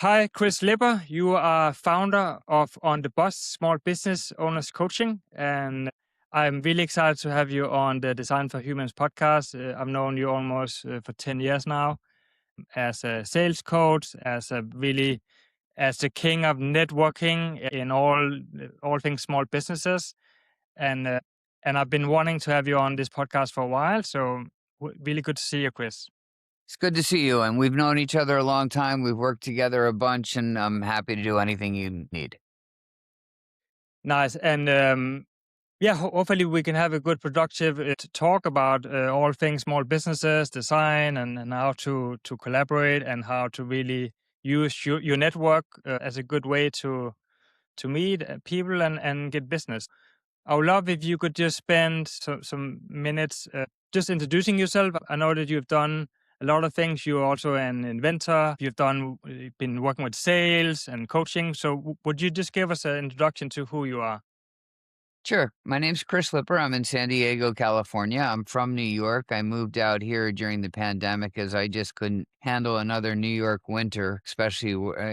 Hi, Chris Lipper. You are founder of On the Bus Small Business Owners Coaching, and I'm really excited to have you on the Design for Humans podcast. I've known you almost for 10 years now as a sales coach, as the king of networking in all things small businesses, and uh, and I've been wanting to have you on this podcast for a while. So really good to see you, Chris. It's good to see you, and we've known each other a long time. We've worked together a bunch, and I'm happy to do anything you need. Nice. And yeah, hopefully we can have a good, productive talk about all things small businesses, design, and how to collaborate and how to really use your network as a good way to meet people and get business. I would love if you could just spend some minutes just introducing yourself. I know that you've done a lot of things. You're also an inventor. You've been working with sales and coaching. So would you just give us an introduction to who you are? Sure. My name's Chris Lipper. I'm in San Diego, California. I'm from New York. I moved out here during the pandemic as I just couldn't handle another New York winter, especially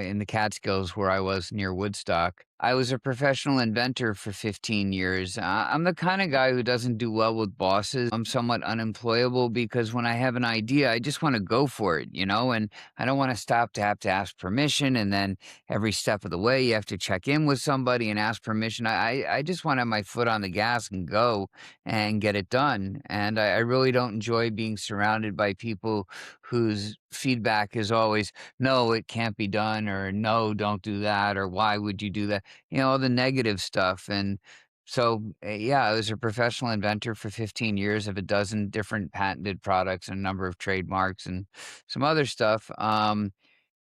in the Catskills where I was near Woodstock. I was a professional inventor for 15 years. I'm the kind of guy who doesn't do well with bosses. I'm somewhat unemployable because when I have an idea, I just want to go for it, and I don't want to stop to have to ask permission. And then every step of the way, you have to check in with somebody and ask permission. I just want to have my foot on the gas and go and get it done. And I really don't enjoy being surrounded by people whose feedback is always, no, it can't be done, or no, don't do that, or why would you do that? All the negative stuff. And so, yeah, I was a professional inventor for 15 years of a dozen different patented products and a number of trademarks and some other stuff. And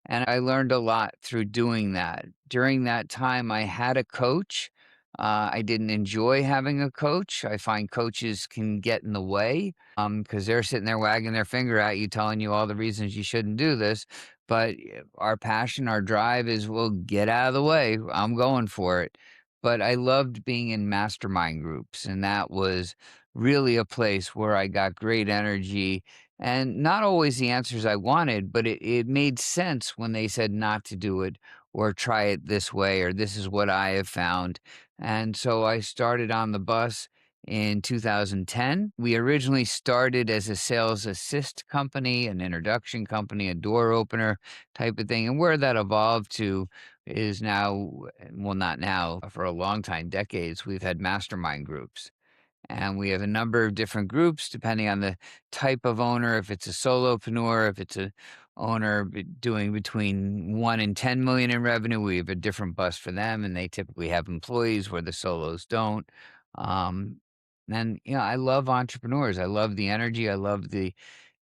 I learned a lot through doing that. During that time, I had a coach. I didn't enjoy having a coach. I find coaches can get in the way because they're sitting there wagging their finger at you, telling you all the reasons you shouldn't do this. But our passion, our drive is, well, get out of the way. I'm going for it. But I loved being in mastermind groups, and that was really a place where I got great energy and not always the answers I wanted, but it made sense when they said not to do it or try it this way or this is what I have found. And so I started on the bus in 2010. We originally started as a sales assist company, an introduction company, a door opener type of thing. And where that evolved to is now, well, not now, for a long time, decades, we've had mastermind groups. And we have a number of different groups depending on the type of owner. If it's a solopreneur, if it's a owner doing between 1 and 10 million in revenue, we have a different bus for them, and they typically have employees where the solos don't. Um, and I love entrepreneurs. I love the energy. I love the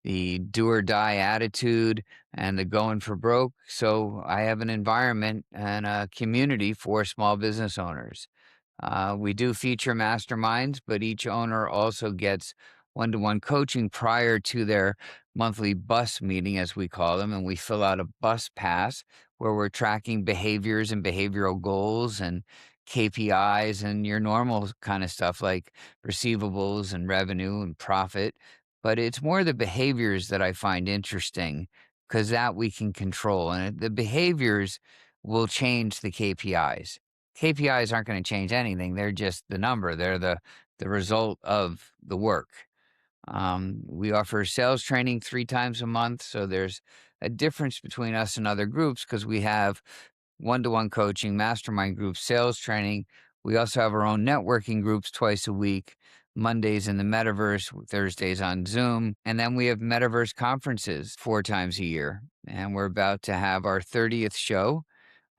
do or die attitude and the going for broke. So I have an environment and a community for small business owners. We do feature masterminds, but each owner also gets one-to-one coaching prior to their monthly bus meeting, as we call them. And we fill out a bus pass where we're tracking behaviors and behavioral goals and KPIs and your normal kind of stuff like receivables and revenue and profit. But it's more the behaviors that I find interesting because that we can control. And the behaviors will change the KPIs. KPIs aren't gonna change anything, they're just the number, they're the result of the work. We offer sales training 3 times a month, so there's a difference between us and other groups because we have one-to-one coaching, mastermind groups, sales training. We also have our own networking groups twice a week, Mondays in the metaverse, Thursdays on Zoom, and then we have metaverse conferences 4 times a year, and we're about to have our 30th show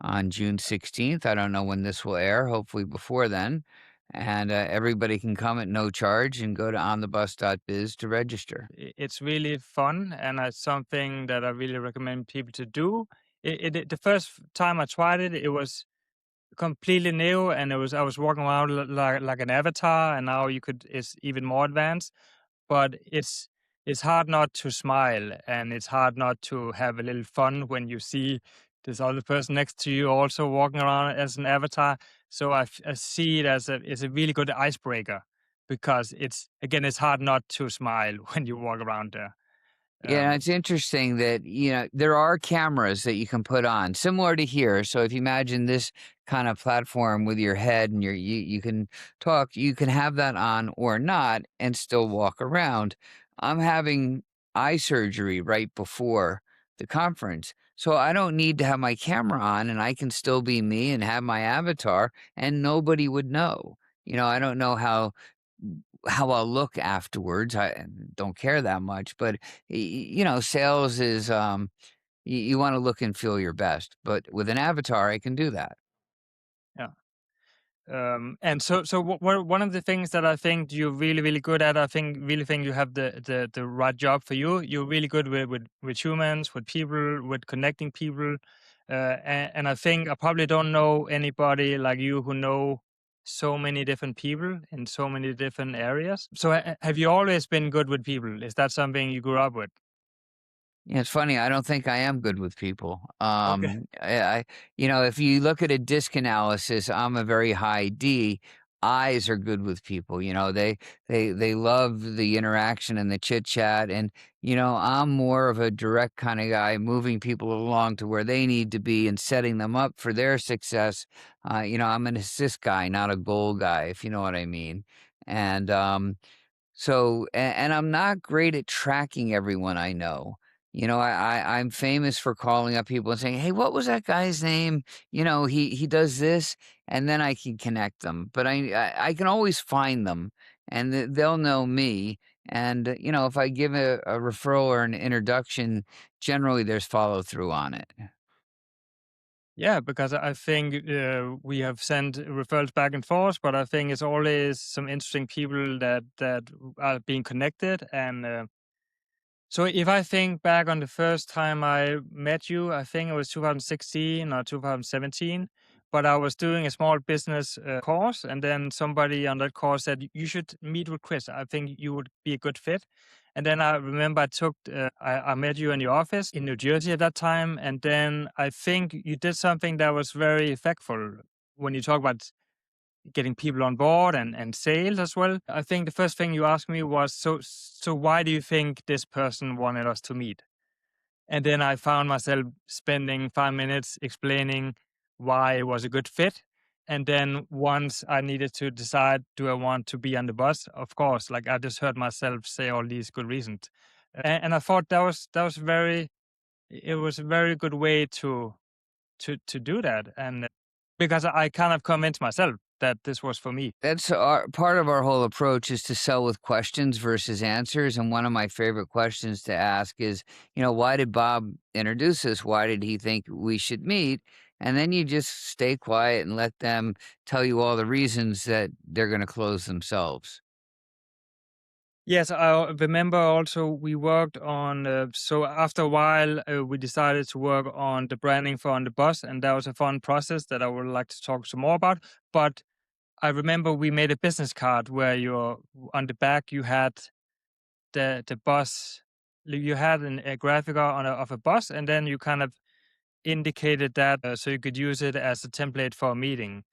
on June 16th. I don't know when this will air, hopefully before then. And everybody can come at no charge and go to onthebus.biz to register. It's really fun, and it's something that I really recommend people to do. The first time I tried it, it was completely new, and I was walking around like an avatar, and now it's even more advanced. But it's hard not to smile, and it's hard not to have a little fun when you see this other person next to you also walking around as an avatar. So I see it as a really good icebreaker because it's hard not to smile when you walk around there. Yeah, it's interesting that, there are cameras that you can put on similar to here. So if you imagine this kind of platform with your head and you can talk, you can have that on or not and still walk around. I'm having eye surgery right before the conference. So I don't need to have my camera on and I can still be me and have my avatar and nobody would know. I don't know how I'll look afterwards. I don't care that much, but sales is you want to look and feel your best. But with an avatar, I can do that. Yeah. And one of the things that I think you're really, really good at, really think you have the right job for you. You're really good with humans, with people, with connecting people. And I think I probably don't know anybody like you who know so many different people in so many different areas. So have you always been good with people? Is that something you grew up with? Yeah, it's funny. I don't think I am good with people. Okay. If you look at a disc analysis, I'm a very high D. Eyes are good with people. They love the interaction and the chit chat, and I'm more of a direct kind of guy, moving people along to where they need to be and setting them up for their success. I'm an assist guy, not a goal guy, if you know what I mean. And and I'm not great at tracking everyone I know. I'm famous for calling up people and saying, "Hey, what was that guy's name? He does this," and then I can connect them. But I can always find them, and they'll know me. And if I give a referral or an introduction, generally there's follow through on it. Yeah, because I think we have sent referrals back and forth, but I think it's always some interesting people that are being connected. And so, if I think back on the first time I met you, I think it was 2016 or 2017. But I was doing a small business course, and then somebody on that course said you should meet with Chris. I think you would be a good fit. And then I remember I met you in your office in New Jersey at that time. And then I think you did something that was very effectful when you talk about getting people on board and sales as well. I think the first thing you asked me was, so why do you think this person wanted us to meet? And then I found myself spending 5 minutes explaining why it was a good fit. And then once I needed to decide, do I want to be on the bus? Of course, like I just heard myself say all these good reasons. And I thought that was it was a very good way to do that. And because I kind of convinced myself that this was for me. That's our part of our whole approach is to sell with questions versus answers. And one of my favorite questions to ask is, why did Bob introduce us? Why did he think we should meet? And then you just stay quiet and let them tell you all the reasons that they're going to close themselves. Yes, I remember also we worked on, so after a while, we decided to work on the branding for On the Bus, and that was a fun process that I would like to talk some more about. But I remember we made a business card where on the back you had the bus, you had a graphic of a bus, and then you kind of indicated that so you could use it as a template for a meeting.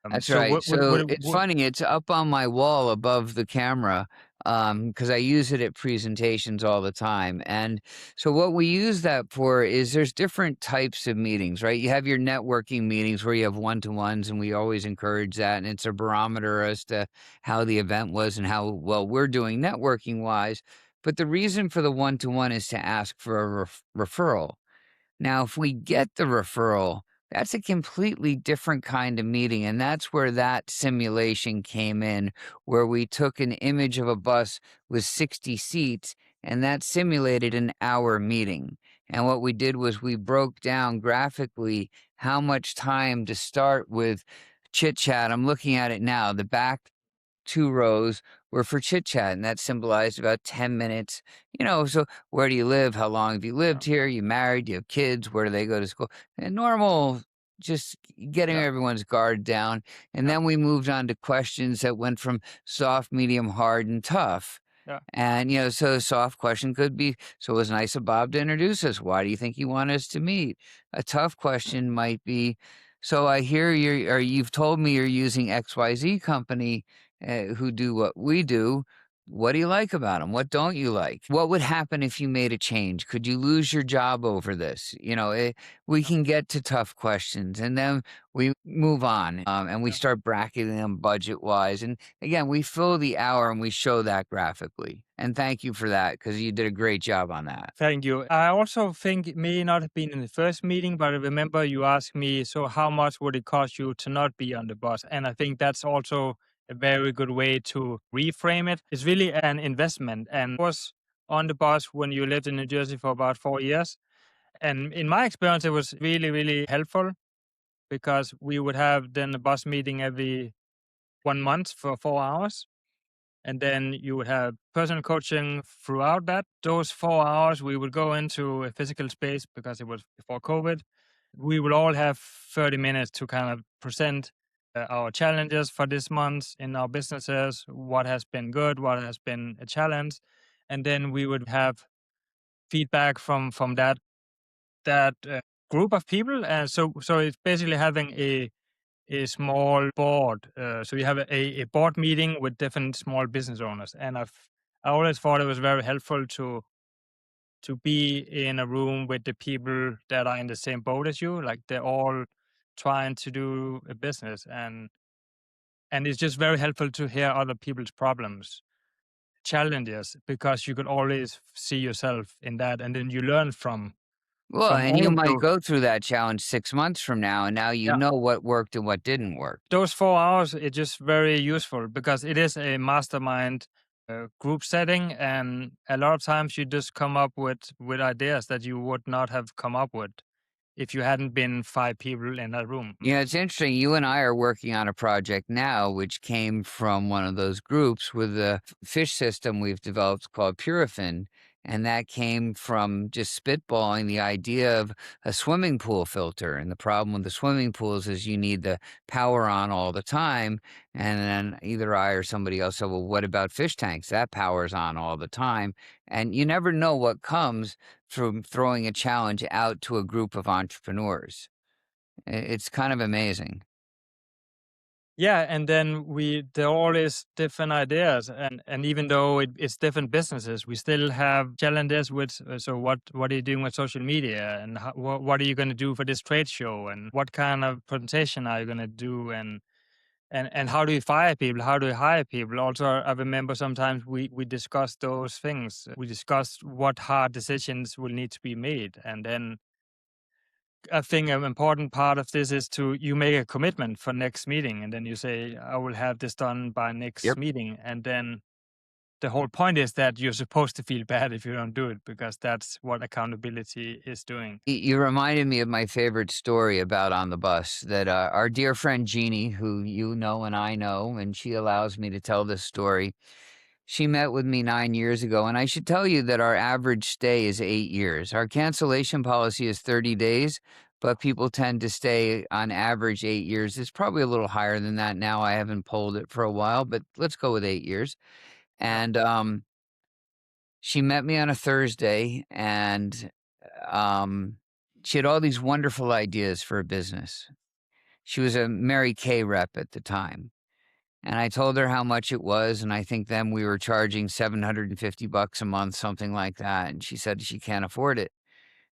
That's So right. So it's what funny, it's up on my wall above the camera, because I use it at presentations all the time. And so what we use that for is there's different types of meetings, right? You have your networking meetings where you have one-to-ones, and we always encourage that, and it's a barometer as to how the event was and how well we're doing networking-wise. But the reason for the one-to-one is to ask for a referral. Now, if we get the referral, that's a completely different kind of meeting. And that's where that simulation came in, where we took an image of a bus with 60 seats and that simulated an hour meeting. And what we did was we broke down graphically how much time to start with chit chat. I'm looking at it now. The back 2 rows were for chit chat, and that symbolized about 10 minutes. So where do you live? How long have you yeah, lived here? You married? Do you have kids? Where do they go to school? And normal, just getting yeah, everyone's guard down. And yeah, then we moved on to questions that went from soft, medium, hard, and tough. yeah, And, so a soft question could be, so it was nice of Bob to introduce us. Why do you think you want us to meet? A tough question might be, so I hear you've told me you're using XYZ company who do what we do. What do you like about them? What don't you like? What would happen if you made a change? Could you lose your job over this? We Yeah, can get to tough questions, and then we move on, and we yeah. start bracketing them budget wise. And again, we fill the hour and we show that graphically. And thank you for that because you did a great job on that. Thank you. I also think it may not have been in the first meeting, but I remember you asked me, so how much would it cost you to not be on the bus? And I think that's also a very good way to reframe it. It's really an investment. And I was on the bus when you lived in New Jersey for about 4 years. And in my experience, it was really, really helpful because we would have then a bus meeting every 1 month for 4 hours. And then you would have personal coaching throughout that. Those 4 hours, we would go into a physical space because it was before COVID. We would all have 30 minutes to kind of present our challenges for this month in our businesses, what has been good, what has been a challenge. And then we would have feedback from that group of people. And so it's basically having a small board. So you have a board meeting with different small business owners, and I always thought it was very helpful to be in a room with the people that are in the same boat as you. Like they're all trying to do a business, and it's just very helpful to hear other people's problems, challenges, because you could always see yourself in that, and then you learn Well, from and all you of might those. go through that challenge 6 months from now, and now you Yeah. know what worked and what didn't work. Those 4 hours it's just very useful because it is a mastermind group setting, and a lot of times you just come up with ideas that you would not have come up with if you hadn't been five people in that room. Yeah, it's interesting. You and I are working on a project now, which came from one of those groups with a fish system we've developed called Purifin. And that came from just spitballing the idea of a swimming pool filter. And the problem with the swimming pools is you need the power on all the time. And then either I or somebody else said, well, what about fish tanks? That power's on all the time. And you never know what comes from throwing a challenge out to a group of entrepreneurs. It's kind of amazing. Yeah, and then there are always different ideas, and even though it's different businesses, we still have challenges with. So what are you doing with social media, and what are you going to do for this trade show, and what kind of presentation are you going to do, and how do you fire people? How do you hire people? Also, I remember sometimes we discuss those things. We discuss what hard decisions will need to be made, and then I think an important part of this is to you make a commitment for next meeting, and then you say, "I will have this done by next Yep. meeting," and then the whole point is that you're supposed to feel bad if you don't do it because that's what accountability is doing. You reminded me of my favorite story about on the bus that our dear friend Jeannie, who you know and I know, and she allows me to tell this story. She met with me 9 years ago, and I should tell you that our average stay is 8 years. Our cancellation policy is 30 days, but people tend to stay on average 8 years. It's probably a little higher than that now. I haven't polled it for a while, but let's go with 8 years. Yeah. And she met me on a Thursday, and um, she had all these wonderful ideas for a business. She was a Mary Kay rep at the time. And I told her how much it was, and I think then we were charging $750 a month, something like that. And she said she can't afford it.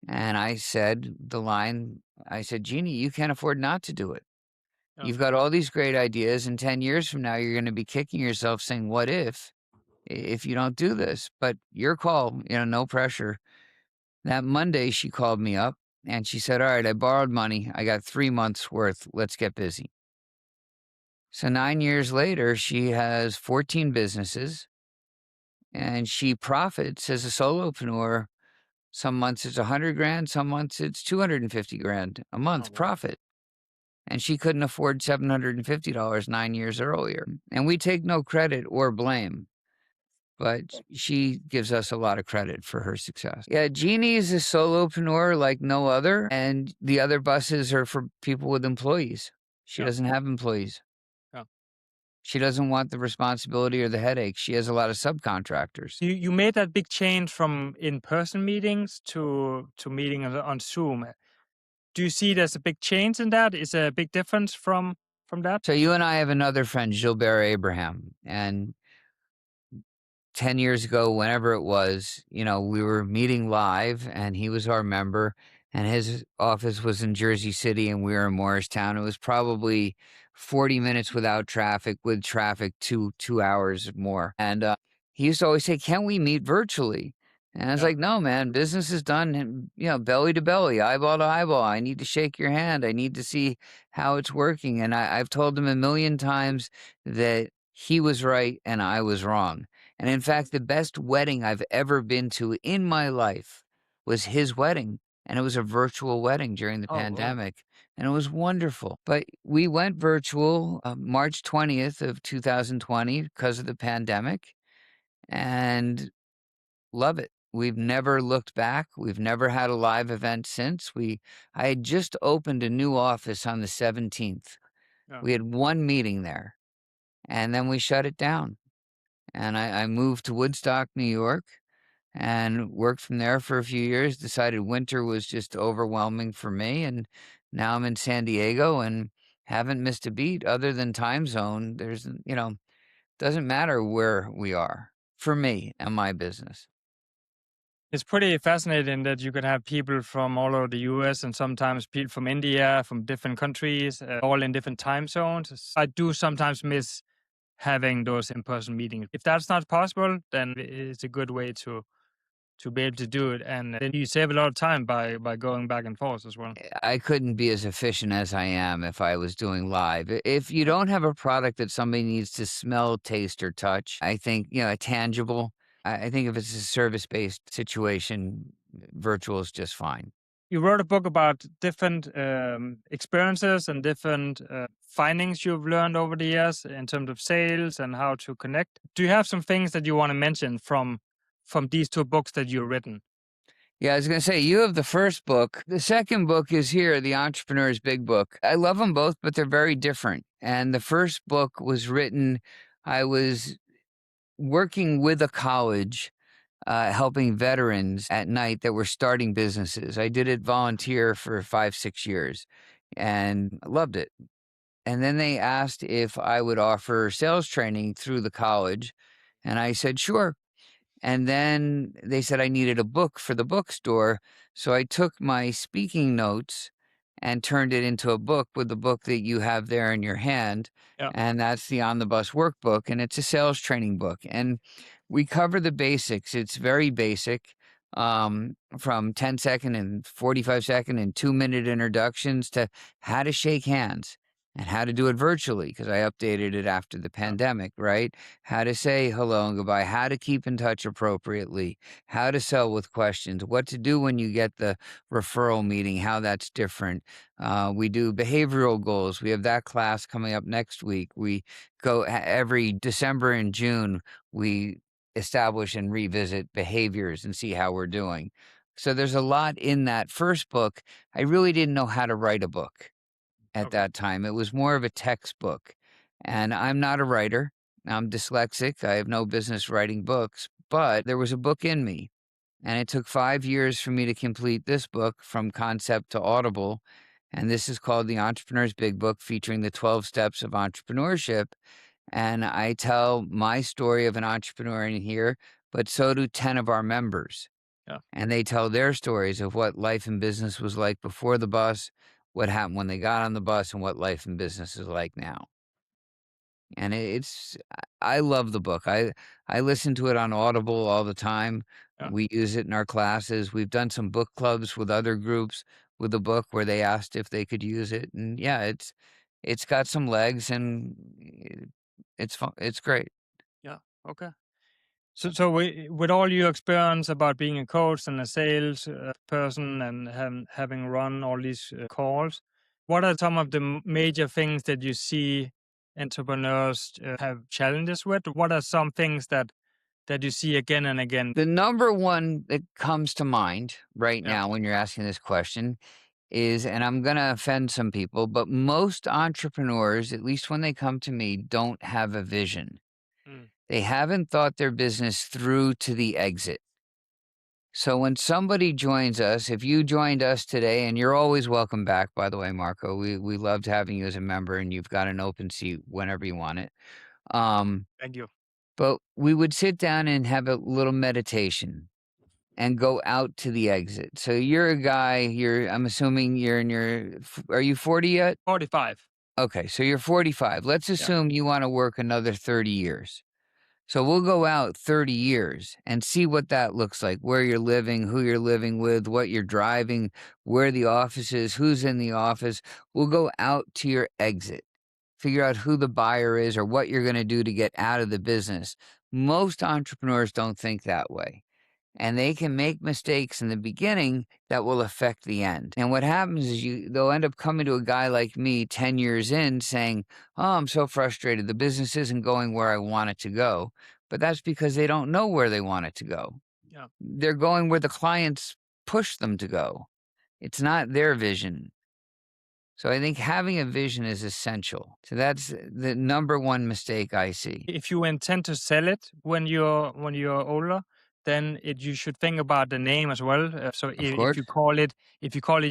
And I said I said, Jeannie, you can't afford not to do it. Yeah. You've got all these great ideas, and 10 years from now, you're going to be kicking yourself saying, what if you don't do this? But your call, no pressure. That Monday, she called me up and she said, all right, I borrowed money. I got 3 months worth. Let's get busy. So 9 years later, she has 14 businesses and she profits as a solopreneur. Some months it's 100 grand, some months it's 250 grand a Oh, month wow. profit. And she couldn't afford $750 9 years earlier. And we take no credit or blame, but she gives us a lot of credit for her success. Yeah, Jeannie is a solopreneur like no other, and the other buses are for people with employees. She Yeah. doesn't have employees. Yeah. She doesn't want the responsibility or the headache. She has a lot of subcontractors. You made that big change from in-person meetings to meeting on Zoom. Do you see there's a big change in that? Is there a big difference from that? So you and I have another friend, Gilbert Abraham, and 10 years ago, whenever it was, we were meeting live and he was our member and his office was in Jersey City and we were in Morristown. It was probably 40 minutes without traffic, with traffic, 2 hours more. And he used to always say, "Can we meet virtually?" And I was Yeah. like, "No, man, business is done, belly to belly, eyeball to eyeball. I need to shake your hand. I need to see how it's working." And I've told him a million times that he was right and I was wrong. And in fact, the best wedding I've ever been to in my life was his wedding. And it was a virtual wedding during the Oh, wow. pandemic. And it was wonderful. But we went virtual March 20th of 2020 because of the pandemic. And love it. We've never looked back. We've never had a live event since. I had just opened a new office on the 17th. Yeah. We had one meeting there, and then we shut it down. And I moved to Woodstock, New York, and worked from there for a few years. Decided winter was just overwhelming for me, and now I'm in San Diego and haven't missed a beat other than time zone. Doesn't matter where we are for me and my business. It's pretty fascinating that you can have people from all over the US and sometimes people from India, from different countries, all in different time zones. I do sometimes miss having those in-person meetings. If that's not possible, then it's a good way to be able to do it, and then you save a lot of time by going back and forth as well. I couldn't be as efficient as I am if I was doing live. If you don't have a product that somebody needs to smell, taste, or touch, I think, a tangible, I think if it's a service-based situation, virtual is just fine. You wrote a book about different experiences and different findings you've learned over the years in terms of sales and how to connect. Do you have some things that you want to mention from these two books that you've written? Yeah, I was going to say, you have the first book. The second book is here, The Entrepreneur's Big Book. I love them both, but they're very different. And the first book was written, I was working with a college, helping veterans at night that were starting businesses. I did it volunteer for 5, 6 years and I loved it. And then they asked if I would offer sales training through the college. And I said, sure. And then they said I needed a book for the bookstore. So I took my speaking notes and turned it into a book with the book that you have there in your hand. Yeah. And that's the On the Bus workbook. And it's a sales training book. And we cover the basics. It's very basic, from 10-second and 45-second and 2-minute introductions to how to shake hands and how to do it virtually, because I updated it after the Yeah. pandemic, right? How to say hello and goodbye, how to keep in touch appropriately, how to sell with questions, what to do when you get the referral meeting, how that's different. We do behavioral goals. We have that class coming up next week. We go every December and June, we establish and revisit behaviors and see how we're doing. So there's a lot in that first book. I really didn't know how to write a book at Okay. that time. It was more of a textbook. And I'm not a writer. I'm dyslexic. I have no business writing books, but there was a book in me. And it took 5 years for me to complete this book from concept to Audible. And this is called The Entrepreneur's Big Book, featuring the 12 steps of entrepreneurship. And I tell my story of an entrepreneur in here, but so do 10 of our members. Yeah. And they tell their stories of what life and business was like before the bus, what happened when they got on the bus, and what life and business is like now. And I love the book. I listen to it on Audible all the time. Yeah. We use it in our classes. We've done some book clubs with other groups with the book where they asked if they could use it. And yeah, it's got some legs and it's fun. It's great. Yeah. Okay. So with all your experience about being a coach and a sales person and having run all these calls, what are some of the major things that you see entrepreneurs have challenges with? What are some things that you see again and again? The number one that comes to mind right Yeah. now when you're asking this question is, and I'm going to offend some people, but most entrepreneurs, at least when they come to me, don't have a vision. Mm. They haven't thought their business through to the exit. So when somebody joins us, if you joined us today, and you're always welcome back, by the way, Marco, we loved having you as a member, and you've got an open seat whenever you want it. Um, Thank you. But we would sit down and have a little meditation and go out to the exit. So you're a guy, I'm assuming you're in are you 40 yet? 45. Okay, so you're 45. Let's Yeah. assume you want to work another 30 years. So we'll go out 30 years and see what that looks like, where you're living, who you're living with, what you're driving, where the office is, who's in the office. We'll go out to your exit, figure out who the buyer is or what you're going to do to get out of the business. Most entrepreneurs don't think that way, and they can make mistakes in the beginning that will affect the end. And what happens is they'll end up coming to a guy like me 10 years in saying, "Oh, I'm so frustrated. The business isn't going where I want it to go." But that's because they don't know where they want it to go. Yeah. They're going where the clients push them to go. It's not their vision. So I think having a vision is essential. So that's the number one mistake I see. If you intend to sell it when you're older, then you should think about the name as well. So Of if course. you call it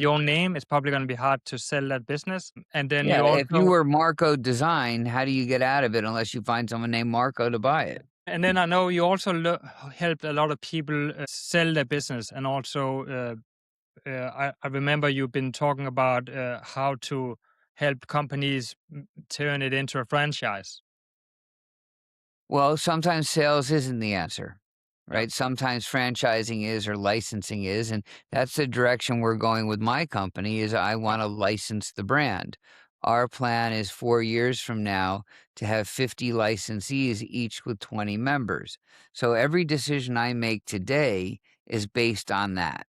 your own name, it's probably going to be hard to sell that business. And then Yeah, you if you also were Marco Design, how do you get out of it unless you find someone named Marco to buy it? and then I know you also helped a lot of people sell their business, and also I remember you've been talking about how to help companies turn it into a franchise. Well, sometimes sales isn't the answer, Yeah, right? Sometimes franchising is or licensing is, and that's the direction we're going with my company is I yeah, want to license the brand. Our plan is 4 years from now to have 50 licensees, each with 20 members. So every decision I make today is based on that.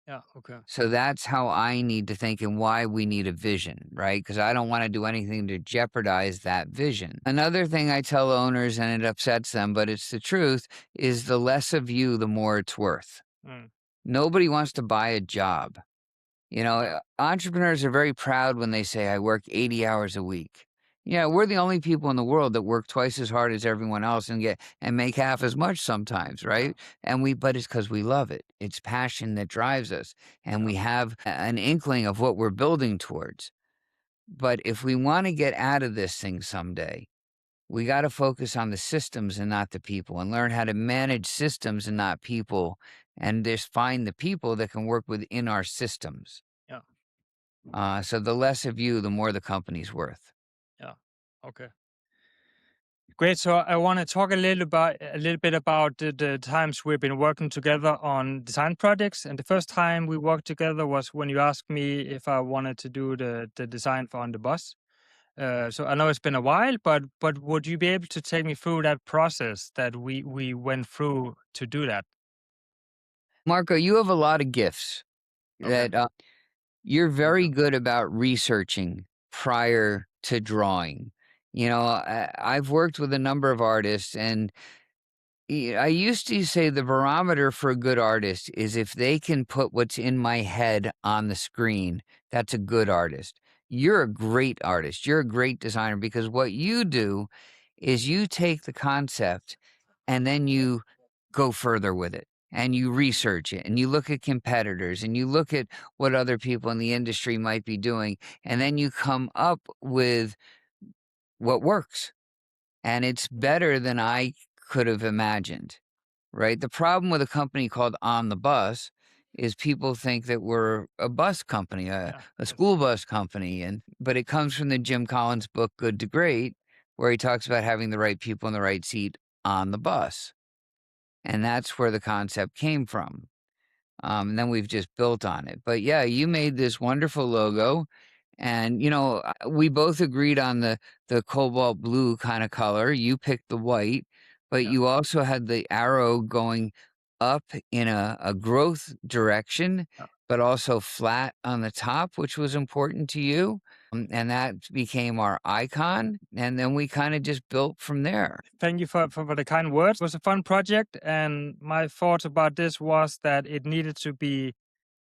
yeah. Okay. So that's how I need to think and why we need a vision, right? Because I don't want to do anything to jeopardize that vision. Another thing I tell owners, and it upsets them, but it's the truth, is the less of you, the more it's worth. Mm, Nobody wants to buy a job. yeah, Entrepreneurs are very proud when they say, I work 80 hours a week. Yeah, we're the only people in the world that work twice as hard as everyone else and make half as much sometimes, yeah, right? But it's because we love it. It's passion that drives us, and yeah, we have an inkling of what we're building towards. But if we want to get out of this thing someday, we got to focus on the systems and not the people, and learn how to manage systems and not people, and just find the people that can work within our systems. yeah, So the less of you, the more the company's worth. yeah. Okay. Great. So I want to talk a little bit about the times we've been working together on design projects. And the first time we worked together was when you asked me if I wanted to do the design for On the Bus. So I know it's been a while, but would you be able to take me through that process that we went through to do that? Marco, you have a lot of gifts Okay. that you're Thank very you. good about researching prior to drawing. I've worked with a number of artists, and I used to say the barometer for a good artist is if they can put what's in my head on the screen, that's a good artist. You're a great artist. You're a great designer because what you do is you take the concept and then you go further with it and you research it and you look at competitors and you look at what other people in the industry might be doing. And then you come up with what works. And it's better than I could have imagined. Right? The problem with a company called On the Bus is people think that we're a bus company, Yeah. a Yes. school bus company, but it comes from the Jim Collins book Good to Great, where he talks about having the right people in the right seat on the bus. And that's where the concept came from. And then we've just built on it. But yeah, you made this wonderful logo, and we both agreed on the cobalt blue kind of color. You picked the white, but Yeah. you also had the arrow going up in a growth direction, Yeah. but also flat on the top, which was important to you. And that became our icon. And then we kind of just built from there. Thank you for the kind words. It was a fun project, and my thoughts about this was that it needed to be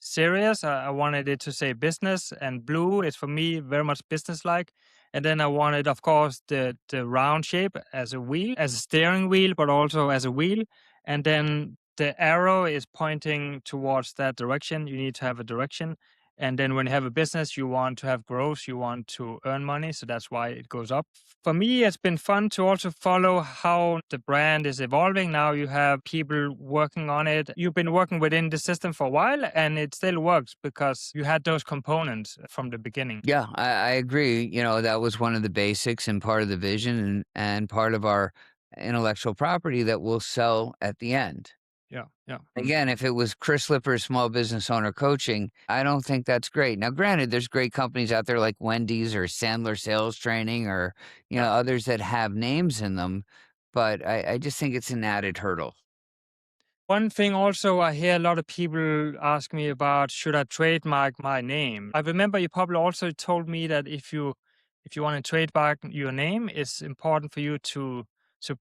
serious. I wanted it to say business, and blue is for me very much business-like. And then I wanted, of course, the round shape as a wheel, as a steering wheel, but also as a wheel. And then the arrow is pointing towards that direction. You need to have a direction. And then when you have a business, you want to have growth, you want to earn money. So that's why it goes up. For me, it's been fun to also follow how the brand is evolving. Now you have people working on it. You've been working within the system for a while and it still works because you had those components from the beginning. Yeah, I agree. That was one of the basics and part of the vision and part of our intellectual property that we'll sell at the end. Yeah. Yeah. Again, if it was Chris Lipper, small business owner coaching, I don't think that's great. Now, granted, there's great companies out there like Wendy's or Sandler Sales Training or, Yeah. others that have names in them, but I just think it's an added hurdle. One thing also I hear a lot of people ask me about, should I trademark my name? I remember you probably also told me that if you want to trademark your name, it's important for you to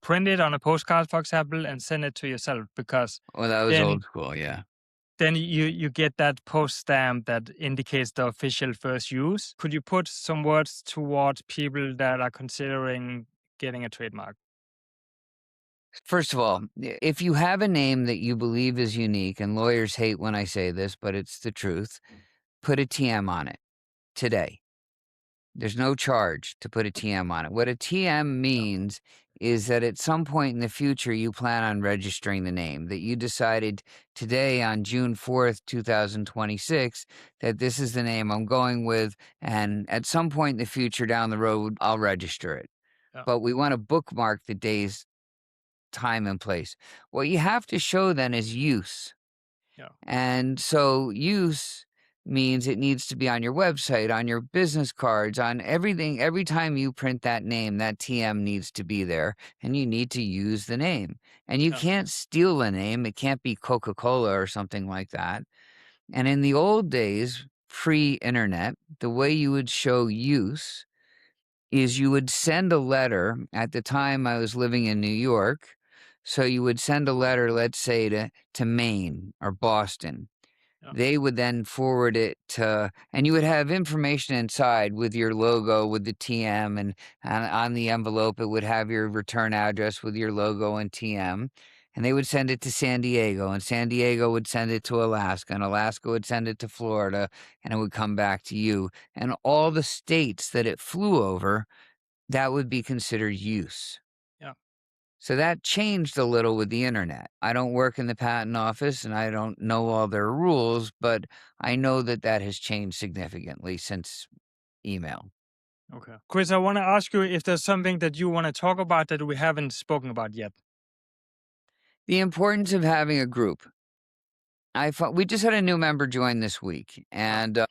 print it on a postcard, for example, and send it to yourself because Well, that was then old school, yeah. then you get that post stamp that indicates the official first use. Could you put some words towards people that are considering getting a trademark? First of all, if you have a name that you believe is unique, and lawyers hate when I say this, but it's the truth, put a TM on it today. There's no charge to put a TM on it. What a TM Yeah, means is that at some point in the future, you plan on registering the name, that you decided today on June 4th, 2026, that this is the name I'm going with. And at some point in the future down the road, I'll register it. yeah, But we want to bookmark the day's time and place. What you have to show then is use. yeah, And so use means it needs to be on your website, on your business cards, on everything. Every time you print that name, that TM needs to be there and you need to use the name. And you yeah, can't steal a name. It can't be Coca-Cola or something like that. And in the old days, pre-internet, the way you would show use is you would send a letter. At the time I was living in New York. So you would send a letter, let's say to Maine or Boston. yeah, They would then forward it to, and you would have information inside with your logo, with the TM, and on the envelope, it would have your return address with your logo and TM. And they would send it to San Diego, and San Diego would send it to Alaska, and Alaska would send it to Florida, and it would come back to you. And all the states that it flew over, that would be considered use. yeah. So that changed a little with the internet. I don't work in the patent office and I don't know all their rules, but I know that that has changed significantly since email. Okay. Chris, I want to ask you if there's something that you want to talk about that we haven't spoken about yet. The importance of having a group. We just had a new member join this week, Yeah, and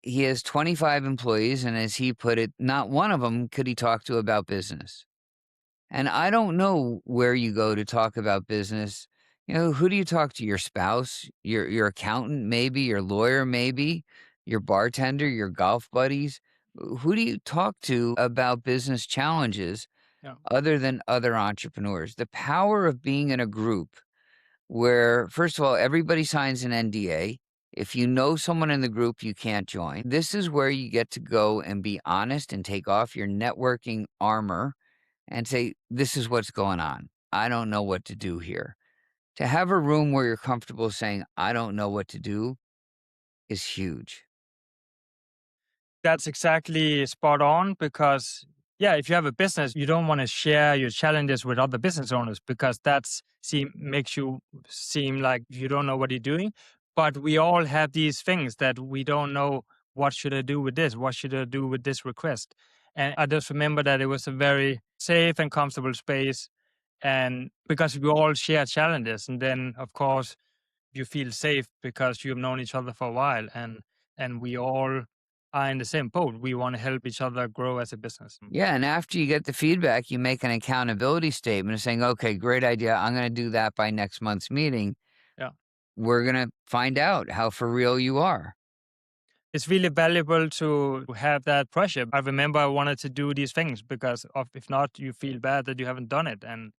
he has 25 employees. And as he put it, not one of them could he talk to about business. And I don't know where you go to talk about business. Who do you talk to? Your spouse, your accountant, maybe your lawyer, maybe your bartender, your golf buddies. Who do you talk to about business challenges yeah, other than other entrepreneurs? The power of being in a group where, first of all, everybody signs an NDA. If you know someone in the group, you can't join. This is where you get to go and be honest and take off your networking armor and say, this is what's going on. I don't know what to do here. To have a room where you're comfortable saying, I don't know what to do is huge. that's exactly spot on because, yeah, if you have a business, you don't want to share your challenges with other business owners because makes you seem like you don't know what you're doing. But we all have these things that we don't know, what should I do with this? What should I do with this request? And I just remember that it was a very safe and comfortable space. And because we all share challenges, and then of course you feel safe because you've known each other for a while, and we all are in the same boat. We want to help each other grow as a business. Yeah. And after you get the feedback, you make an accountability statement saying, okay, great idea. I'm going to do that by next month's meeting. Yeah, We're going to find out how for real you are. it's really valuable to have that pressure. I remember I wanted to do these things because if not, you feel bad that you haven't done it, and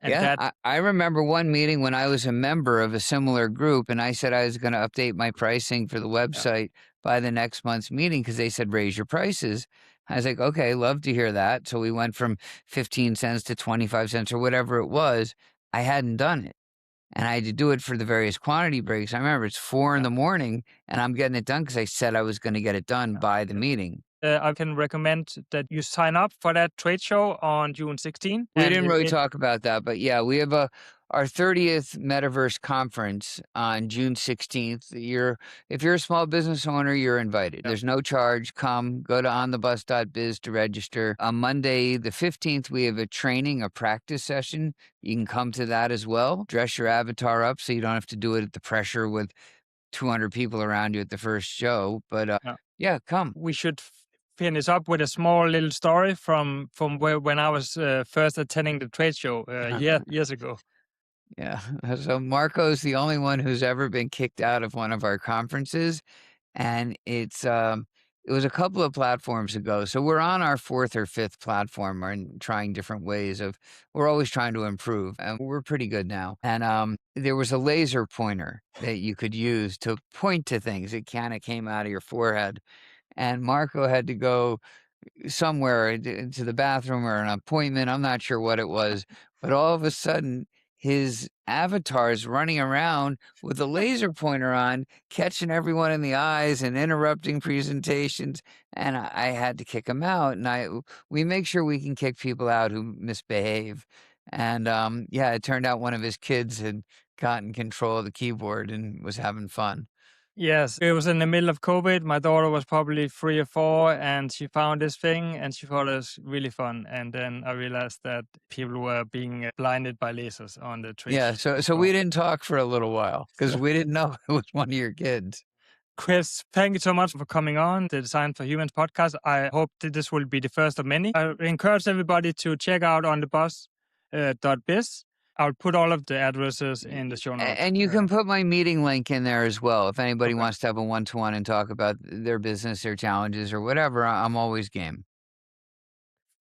Yeah, that I remember one meeting when I was a member of a similar group, and I said I was going to update my pricing for the yeah, website by the next month's meeting because they said raise your prices. I was like, okay, love to hear that. So we went from 15 cents to 25 cents or whatever it was. I hadn't done it. and I had to do it for the various quantity breaks. I remember it's 4 in Yeah. the morning, and I'm getting it done because I said I was gonna get it done by the meeting. I can recommend that you sign up for that trade show on June 16th. We And didn't really talk about that, but yeah, we have our 30th Metaverse conference on June 16th. If you're a small business owner, you're invited. yeah, There's no charge. Come, go to onthebus.biz to register. On Monday, the 15th, we have a practice session. You can come to that as well. Dress your avatar up so you don't have to do it at the pressure with 200 people around you at the first show. But yeah. yeah, come. We should finish up with a small little story from where when I was first attending the trade show years ago. Yeah. So Marco's the only one who's ever been kicked out of one of our conferences. And it was a couple of platforms ago. So we're on our fourth or fifth platform and trying different ways of we're always trying to improve. And we're pretty good now. And there was a laser pointer that you could use to point to things. It kind of came out of your forehead. And Marco had to go somewhere to the bathroom or an appointment. I'm not sure what it was, but all of a sudden, his avatar's running around with a laser pointer on, catching everyone in the eyes and interrupting presentations. And I had to kick him out. And we make sure we can kick people out who misbehave. And yeah, it turned out one of his kids had gotten control of the keyboard and was having fun. Yes, it was in the middle of COVID. My daughter was probably 3 or 4, and she found this thing, and she thought it was really fun. And then I realized that people were being blinded by lasers on the Yeah, Twitch so platform. we didn't talk for a little while because So, we didn't know it was one of your kids. Chris, thank you so much for coming on the Design for Humans podcast. I hope that this will be the first of many. I encourage everybody to check out on the bus .biz. I'll put all of the addresses in the show notes. And you can put my meeting link in there as well. If anybody Okay. wants to have a one-to-one and talk about their business, their challenges, or whatever, I'm always game.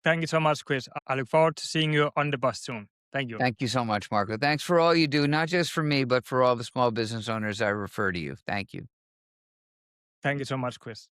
Thank you so much, Chris. I look forward to seeing you on the bus soon. Thank you. Thank you so much, Marco. Thanks for all you do, not just for me, but for all the small business owners I refer to you. Thank you. Thank you so much, Chris.